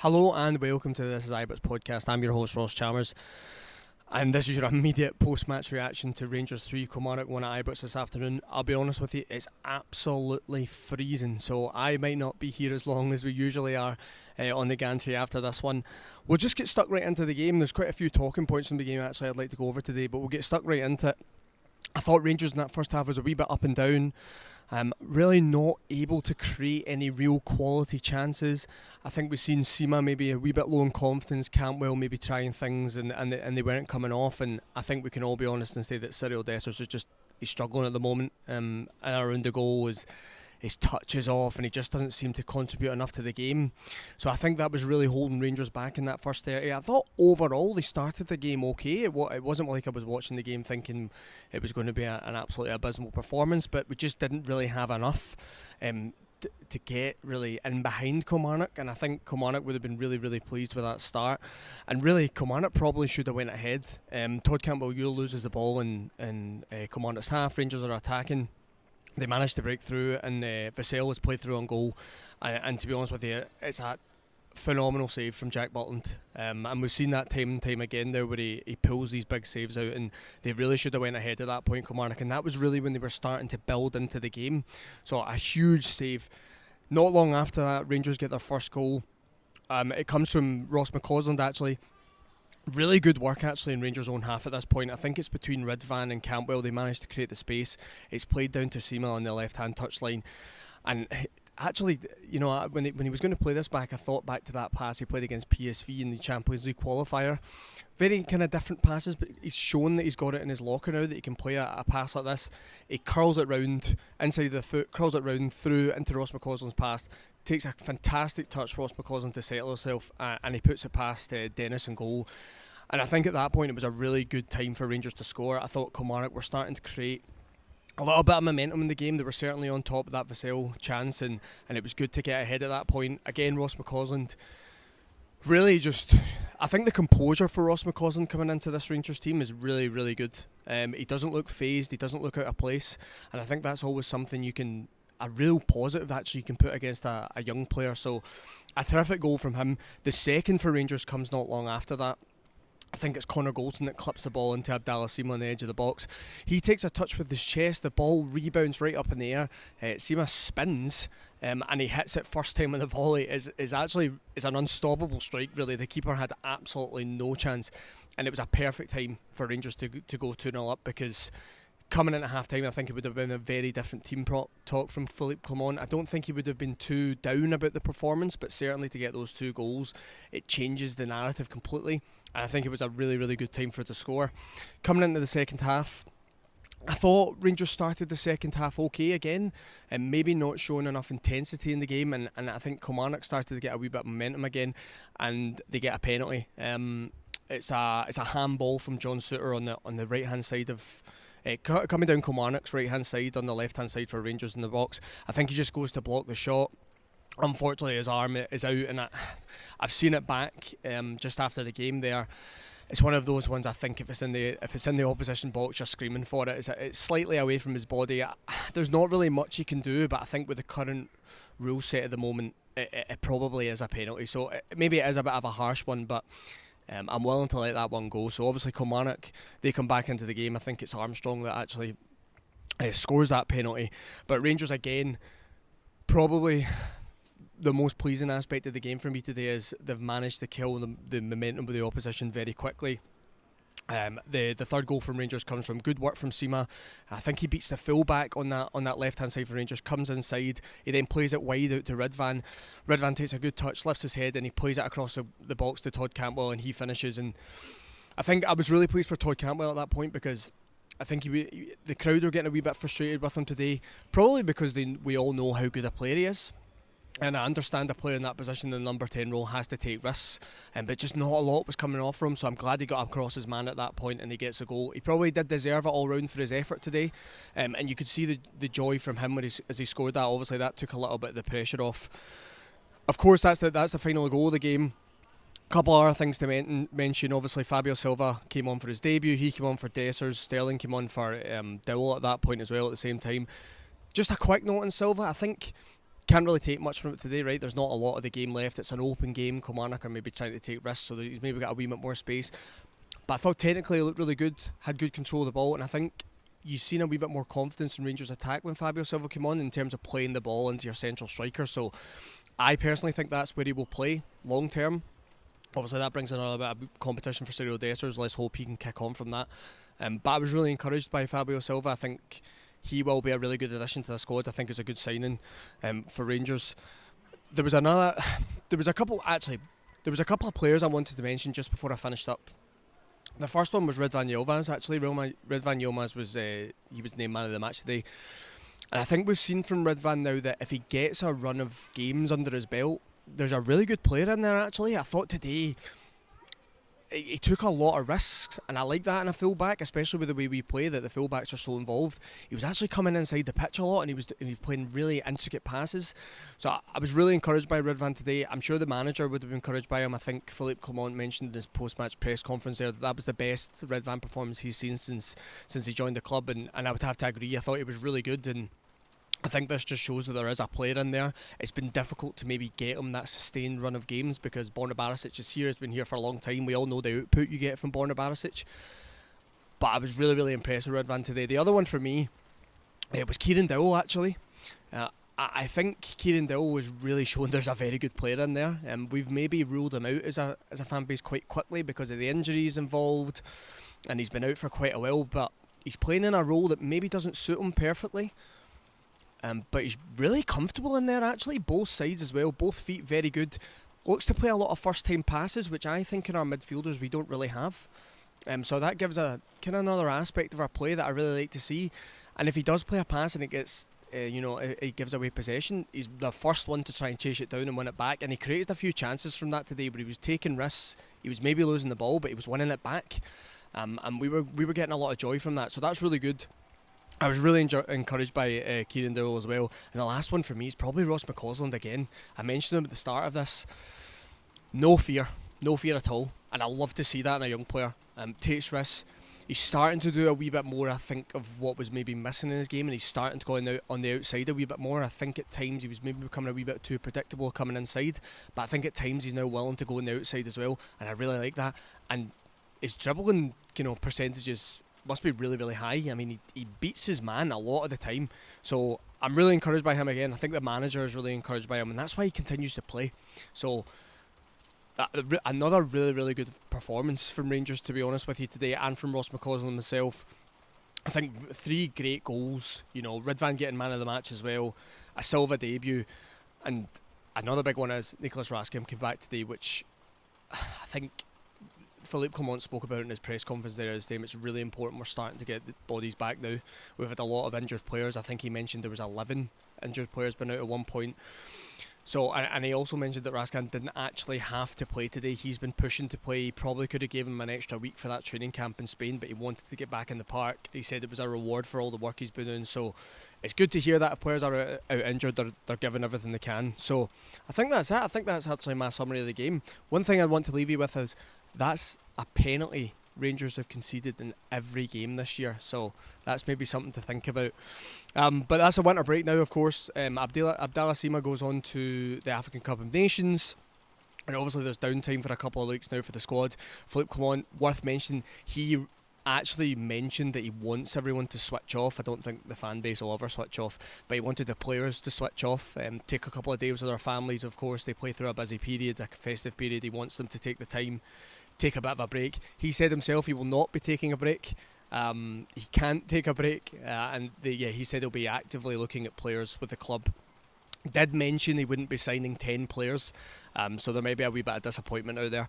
Hello and welcome to This Is Ibrox podcast. I'm your host Ross Chalmers, and this is your immediate post-match reaction to Rangers 3, Kilmarnock 1 at Ibrox this afternoon. I'll be honest with you, it's absolutely freezing, so I might not be here as long as we usually are on the gantry after this one. We'll just get stuck right into the game. There's quite a few talking points from the game actually I'd like to go over today, but we'll get stuck right into it. I thought Rangers in that first half was a wee bit up and down. Really not able to create any real quality chances. I think we've seen Sima maybe a wee bit low in confidence, Cantwell maybe trying things and they weren't coming off, and I think we can all be honest and say that Cyril Dessers is just, he's struggling at the moment, and around the goal is his touch is off and he just doesn't seem to contribute enough to the game. So I think that was really holding Rangers back in that first 30. I thought overall they started the game okay. It wasn't like I was watching the game thinking it was going to be an absolutely abysmal performance, but we just didn't really have enough to get really in behind Kilmarnock, and I think Kilmarnock would have been really, really pleased with that start. And really, Kilmarnock probably should have went ahead. Todd Cantwell loses the ball in Kilmarnock's half. Rangers are attacking. They managed to break through, and Vassell has played through on goal. And to be honest with you, it's a phenomenal save from Jack Butland. And we've seen that time and time again there where he pulls these big saves out, and they really should have went ahead at that point, Kilmarnock. And that was really when they were starting to build into the game. So a huge save. Not long after that, Rangers get their first goal. It comes from Ross McCausland actually. Really good work actually in Rangers' own half at this point. I think it's between Ridvan and Cantwell. They managed to create the space. It's played down to Sima on the left-hand touchline. And actually, you know, when he was going to play this back, I thought back to that pass he played against PSV in the Champions League qualifier. Very kind of different passes, but he's shown that he's got it in his locker now, that he can play a pass like this. He curls it round inside the foot, curls it round through into Ross McCausland's pass. Takes a fantastic touch, Ross McCausland, to settle himself, and he puts it past Dennis in goal. And I think at that point it was a really good time for Rangers to score. I thought Kilmarnock were starting to create a little bit of momentum in the game. They were certainly on top of that Vassell chance, and it was good to get ahead at that point. Again, Ross McCausland really just, I think the composure for Ross McCausland coming into this Rangers team is really, really good. He doesn't look phased, he doesn't look out of place, and I think that's always something a real positive actually you can put against a young player. So a terrific goal from him. The second for Rangers comes not long after that. I think it's Connor Goldson that clips the ball into Abdallah Sima on the edge of the box. He takes a touch with his chest, the ball rebounds right up in the air. Sima spins and he hits it first time on the volley. Is an unstoppable strike really. The keeper had absolutely no chance, and it was a perfect time for Rangers to go 2-0 up, because coming into half-time, I think it would have been a very different team talk from Philippe Clement. I don't think he would have been too down about the performance, but certainly to get those 2 goals, it changes the narrative completely. And I think it was a really, really good time for it to score. Coming into the second half, I thought Rangers started the second half okay again, and maybe not showing enough intensity in the game, and I think Kilmarnock started to get a wee bit of momentum again, and they get a penalty. It's a handball from John Souttar on the right hand side of coming down Kilmarnock's right hand side, on the left hand side for Rangers in the box. I think he just goes to block the shot. Unfortunately, his arm is out, and I've seen it back just after the game there. It's one of those ones, I think if it's in the opposition box, you're screaming for it. It's slightly away from his body. There's not really much he can do, but I think with the current rule set at the moment, it probably is a penalty. So maybe it is a bit of a harsh one, but I'm willing to let that one go. So obviously Kilmarnock, they come back into the game. I think it's Armstrong that actually scores that penalty. But Rangers again, probably the most pleasing aspect of the game for me today is they've managed to kill the momentum of the opposition very quickly. The third goal from Rangers comes from good work from Sima. I think he beats the full-back on that left-hand side for Rangers, comes inside, he then plays it wide out to Ridvan. Ridvan takes a good touch, lifts his head, and he plays it across the box to Todd Cantwell, and he finishes. And I think I was really pleased for Todd Cantwell at that point, because I think the crowd are getting a wee bit frustrated with him today, probably because we all know how good a player he is. And I understand a player in that position, the number 10 role, has to take risks, but just not a lot was coming off for him. So I'm glad he got across his man at that point and he gets a goal. He probably did deserve it all round for his effort today, and you could see the joy from him as he scored that. Obviously that took a little bit of the pressure off. Of course, that's the final goal of the game. A couple other things to mention. Obviously Fabio Silva came on for his debut, he came on for Dessers, Sterling came on for Dowell at that point as well at the same time. Just a quick note on Silva, I think can't really take much from it today, right? There's not a lot of the game left. It's an open game. Kilmarnock are maybe trying to take risks, so he's maybe got a wee bit more space. But I thought technically he looked really good, had good control of the ball, and I think you've seen a wee bit more confidence in Rangers' attack when Fabio Silva came on in terms of playing the ball into your central striker. So I personally think that's where he will play long term. Obviously that brings another bit of competition for Cyril Dessers. Let's hope he can kick on from that. But I was really encouraged by Fabio Silva. I think he will be a really good addition to the squad. I think it's a good signing for Rangers. There was a couple of players I wanted to mention just before I finished up. The first one was Ridvan Yilmaz. Actually, Ridvan Yilmaz was he was named man of the match today, and I think we've seen from Ridvan now that if he gets a run of games under his belt, there's a really good player in there. Actually, I thought today he took a lot of risks, and I like that in a fullback, especially with the way we play, that the fullbacks are so involved. He was actually coming inside the pitch a lot, and he was playing really intricate passes. So I was really encouraged by Ridvan today. I'm sure the manager would have been encouraged by him. I think Philippe Clement mentioned in his post-match press conference there that was the best Ridvan performance he's seen since he joined the club, and I would have to agree. I thought he was really good, and I think this just shows that there is a player in there. It's been difficult to maybe get him that sustained run of games because Borna Barisic is here, has been here for a long time. We all know the output you get from Borna Barisic. But I was really, really impressed with Ridvan today. The other one for me, it was Kieran Dowell actually. I think Kieran Dowell was really showing there's a very good player in there. We've maybe ruled him out as a fan base quite quickly because of the injuries involved, and he's been out for quite a while, but he's playing in a role that maybe doesn't suit him perfectly. But he's really comfortable in there actually, both sides as well, both feet very good. Looks to play a lot of first time passes, which I think in our midfielders we don't really have. So that gives a kind of another aspect of our play that I really like to see. And if he does play a pass and it gets, it gives away possession, he's the first one to try and chase it down and win it back. And he created a few chances from that today where he was taking risks. He was maybe losing the ball, but he was winning it back. And we were getting a lot of joy from that. So that's really good. I was really encouraged by Kieran Dowell as well. And the last one for me is probably Ross McCausland again. I mentioned him at the start of this. No fear at all. And I love to see that in a young player. Takes risks. He's starting to do a wee bit more, I think, of what was maybe missing in his game, and he's starting to go out on the outside a wee bit more. I think at times he was maybe becoming a wee bit too predictable coming inside, but I think at times he's now willing to go on the outside as well, and I really like that. And his dribbling, percentages must be really, really high. I mean, he beats his man a lot of the time. So I'm really encouraged by him again. I think the manager is really encouraged by him, and that's why he continues to play. So another really, really good performance from Rangers, to be honest with you, today, and from Ross McCausland himself. I think 3 great goals. Ridvan getting man of the match as well. A Silva debut. And another big one is Nicholas Raskin came back today, which I think Philippe Clement spoke about in his press conference there at his time. It's really important we're starting to get the bodies back now. We've had a lot of injured players. I think he mentioned there was 11 injured players been out at one point. So, and he also mentioned that Raskin didn't actually have to play today. He's been pushing to play. He probably could have given him an extra week for that training camp in Spain, but he wanted to get back in the park. He said it was a reward for all the work he's been doing. So it's good to hear that if players are out injured, they're giving everything they can. So I think that's it. I think that's actually my summary of the game. One thing I want to leave you with is that's a penalty Rangers have conceded in every game this year, so that's maybe something to think about. But that's a winter break now, of course. Abdallah Sima goes on to the African Cup of Nations, and obviously there's downtime for a couple of weeks now for the squad. Philippe Clement, worth mentioning, he actually mentioned that he wants everyone to switch off. I don't think the fan base will ever switch off, but he wanted the players to switch off, take a couple of days with their families. Of course, they play through a busy period, a festive period. He wants them to take the time, take a bit of a break. He said himself he will not be taking a break. He can't take a break, he said he'll be actively looking at players with the club. Did mention he wouldn't be signing 10 players, so there may be a wee bit of disappointment out there.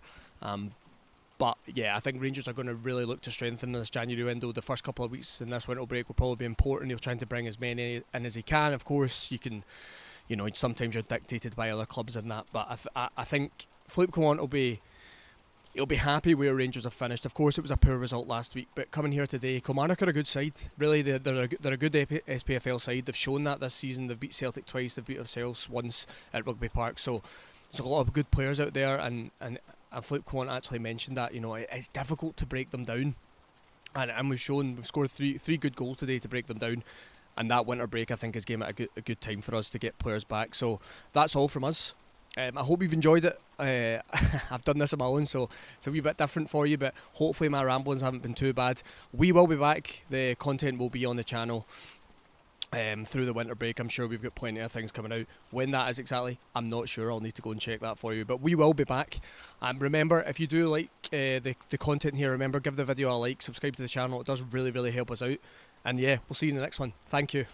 But yeah, I think Rangers are going to really look to strengthen this January window. The first couple of weeks in this winter break will probably be important. He'll try to bring as many in as he can. Of course, you can, sometimes you're dictated by other clubs in that. But I think Philippe Clement he'll be happy where Rangers have finished. Of course, it was a poor result last week, but coming here today, Kilmarnock are a good side. Really, they're a good SPFL side. They've shown that this season. They've beat Celtic twice. They've beat ourselves once at Rugby Park. So there's a lot of good players out there, and Philippe Clement actually mentioned that it's difficult to break them down, and we've scored three good goals today to break them down. and that winter break I think is giving it a good time for us to get players back. So that's all from us. I hope you've enjoyed it. I've done this on my own, so it's a wee bit different for you, but hopefully my ramblings haven't been too bad. We will be back. The content will be on the channel through the winter break. I'm sure we've got plenty of things coming out. When that is exactly, I'm not sure. I'll need to go and check that for you, but we will be back. Remember, if you do like the content here, remember, give the video a like, subscribe to the channel. It does really help us out. And yeah, we'll see you in the next one. Thank you.